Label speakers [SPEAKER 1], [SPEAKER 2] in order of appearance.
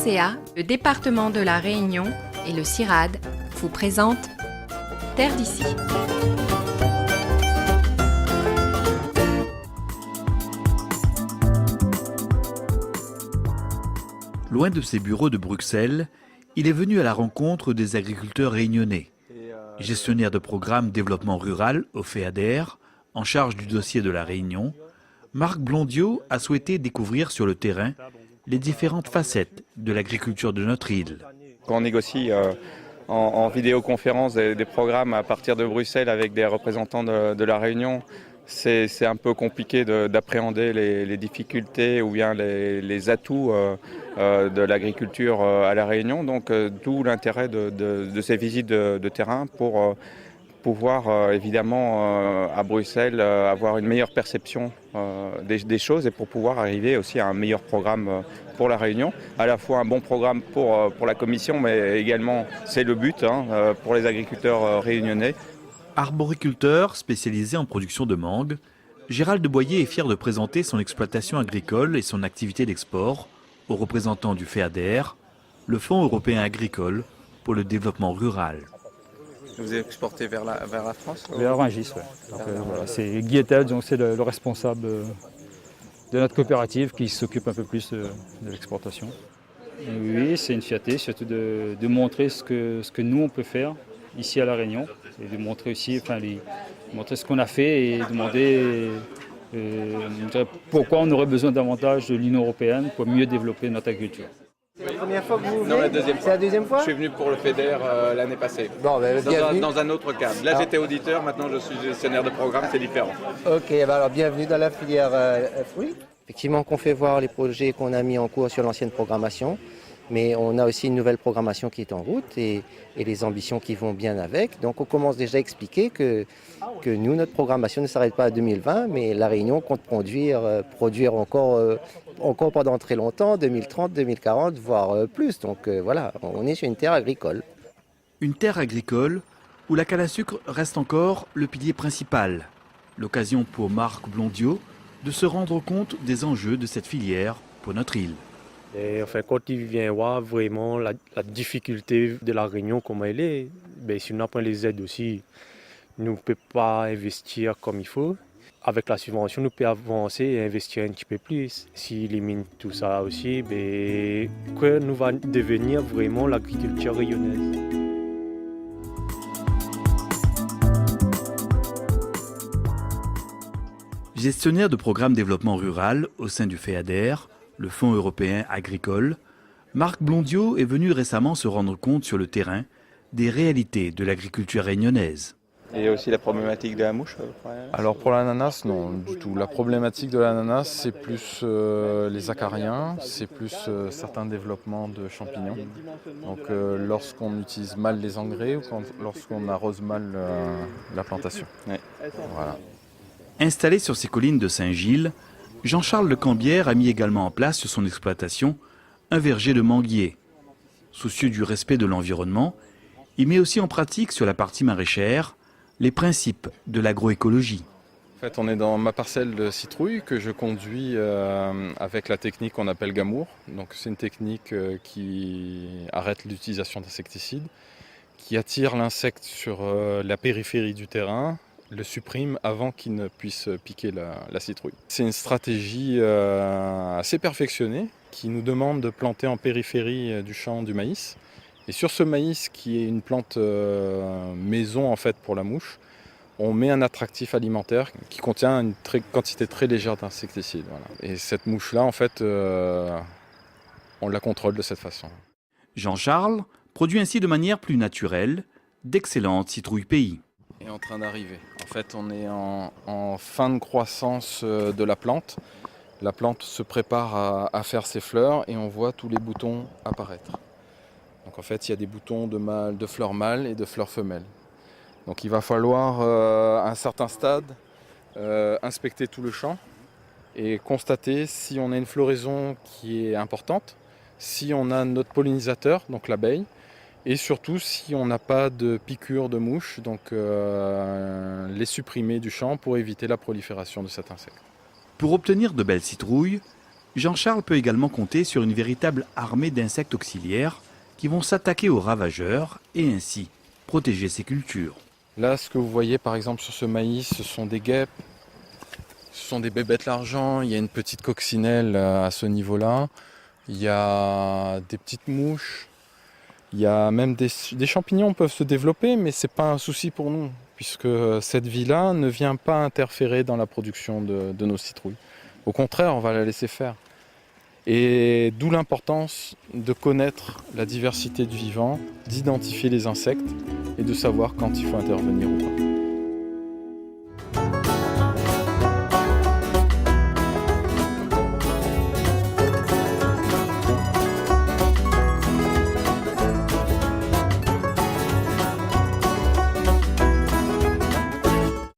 [SPEAKER 1] FCA, le département de la Réunion et le CIRAD vous présentent Terre d'ici.
[SPEAKER 2] Loin de ses bureaux de Bruxelles, il est venu à la rencontre des agriculteurs réunionnais. Gestionnaire de programme développement rural au FEADER, en charge du dossier de la Réunion, Marc Blondiot a souhaité découvrir sur le terrain les différentes facettes de l'agriculture de notre île.
[SPEAKER 3] Quand on négocie en vidéoconférence des programmes à partir de Bruxelles avec des représentants de la Réunion, c'est un peu compliqué d'appréhender les difficultés ou bien les atouts de l'agriculture à la Réunion. Donc d'où l'intérêt de ces visites de terrain pour pouvoir évidemment à Bruxelles avoir une meilleure perception des choses et pour pouvoir arriver aussi à un meilleur programme pour la Réunion. À la fois un bon programme pour la Commission, mais également c'est le but pour les agriculteurs réunionnais.
[SPEAKER 2] Arboriculteur spécialisé en production de mangue, Gérald de Boyer est fier de présenter son exploitation agricole et son activité d'export aux représentants du FEADER, le Fonds européen agricole pour le développement rural.
[SPEAKER 3] Vous exportez vers la France?
[SPEAKER 4] Vers Rungis, oui. Voilà, c'est Guy Etel, donc c'est le responsable de notre coopérative qui s'occupe un peu plus de l'exportation. Oui, c'est une fierté, surtout de montrer ce que nous on peut faire ici à La Réunion et de montrer aussi, montrer ce qu'on a fait et demander pourquoi on aurait besoin davantage de l'Union européenne pour mieux développer notre agriculture.
[SPEAKER 5] C'est la première fois que vous venez?
[SPEAKER 3] Non, la deuxième fois.
[SPEAKER 5] C'est la deuxième fois?
[SPEAKER 3] Je suis venu pour le FEDER l'année passée.
[SPEAKER 5] Bon, bienvenue.
[SPEAKER 3] Dans un autre cadre. Là, j'étais auditeur, maintenant je suis gestionnaire de programme, c'est différent.
[SPEAKER 5] Ok, alors bienvenue dans la filière fruits. Effectivement, qu'on fait voir les projets qu'on a mis en cours sur l'ancienne programmation, mais on a aussi une nouvelle programmation qui est en route et les ambitions qui vont bien avec. Donc on commence déjà à expliquer que nous, notre programmation ne s'arrête pas à 2020, mais La Réunion compte produire encore pendant très longtemps, 2030, 2040, voire plus. Donc voilà, on est sur une terre agricole.
[SPEAKER 2] Une terre agricole où la canne à sucre reste encore le pilier principal. L'occasion pour Marc Blondiot de se rendre compte des enjeux de cette filière pour notre île.
[SPEAKER 6] Et enfin, quand il vient voir vraiment la difficulté de la Réunion, comment elle est, si on n'a pas les aides aussi, nous ne pouvons pas investir comme il faut. Avec la subvention, nous pouvons avancer et investir un petit peu plus. S'il élimine tout ça aussi, que nous va devenir vraiment l'agriculture rayonnaise.
[SPEAKER 2] Gestionnaire de programme développement rural au sein du FEADER, le Fonds européen agricole, Marc Blondiot est venu récemment se rendre compte sur le terrain des réalités de l'agriculture réunionnaise.
[SPEAKER 3] Et il y a aussi la problématique de la mouche.
[SPEAKER 7] Alors pour l'ananas, non du tout. La problématique de l'ananas, c'est plus les acariens, c'est plus certains développements de champignons. Donc lorsqu'on utilise mal les engrais ou lorsqu'on arrose mal la plantation.
[SPEAKER 3] Ouais.
[SPEAKER 7] Voilà.
[SPEAKER 2] Installé sur ces collines de Saint-Gilles, Jean-Charles Le Cambière a mis également en place sur son exploitation un verger de manguiers. Soucieux du respect de l'environnement, il met aussi en pratique sur la partie maraîchère les principes de l'agroécologie.
[SPEAKER 7] En fait, on est dans ma parcelle de citrouille que je conduis avec la technique qu'on appelle Gamour. Donc, c'est une technique qui arrête l'utilisation d'insecticides, qui attire l'insecte sur la périphérie du terrain, le supprime avant qu'il ne puisse piquer la citrouille. C'est une stratégie assez perfectionnée qui nous demande de planter en périphérie du champ du maïs. Et sur ce maïs, qui est une plante maison en fait pour la mouche, on met un attractif alimentaire qui contient une quantité très légère d'insecticides. Voilà. Et cette mouche-là, en fait, on la contrôle de cette façon.
[SPEAKER 2] Jean-Charles produit ainsi de manière plus naturelle d'excellentes citrouilles pays.
[SPEAKER 7] Est en train d'arriver. En fait, on est en fin de croissance de la plante. La plante se prépare à faire ses fleurs et on voit tous les boutons apparaître. Donc en fait, il y a des boutons de fleurs mâles et de fleurs femelles. Donc il va falloir à un certain stade inspecter tout le champ et constater si on a une floraison qui est importante, si on a notre pollinisateur, donc l'abeille, et surtout si on n'a pas de piqûres de mouches, donc les supprimer du champ pour éviter la prolifération de cet insecte.
[SPEAKER 2] Pour obtenir de belles citrouilles, Jean-Charles peut également compter sur une véritable armée d'insectes auxiliaires qui vont s'attaquer aux ravageurs et ainsi protéger ses cultures.
[SPEAKER 7] Là, ce que vous voyez par exemple sur ce maïs, ce sont des guêpes, ce sont des bébêtes l'argent, il y a une petite coccinelle à ce niveau-là, il y a des petites mouches, il y a même des champignons peuvent se développer, mais ce n'est pas un souci pour nous, puisque cette vie-là ne vient pas interférer dans la production de nos citrouilles. Au contraire, on va la laisser faire. Et d'où l'importance de connaître la diversité du vivant, d'identifier les insectes et de savoir quand il faut intervenir ou pas.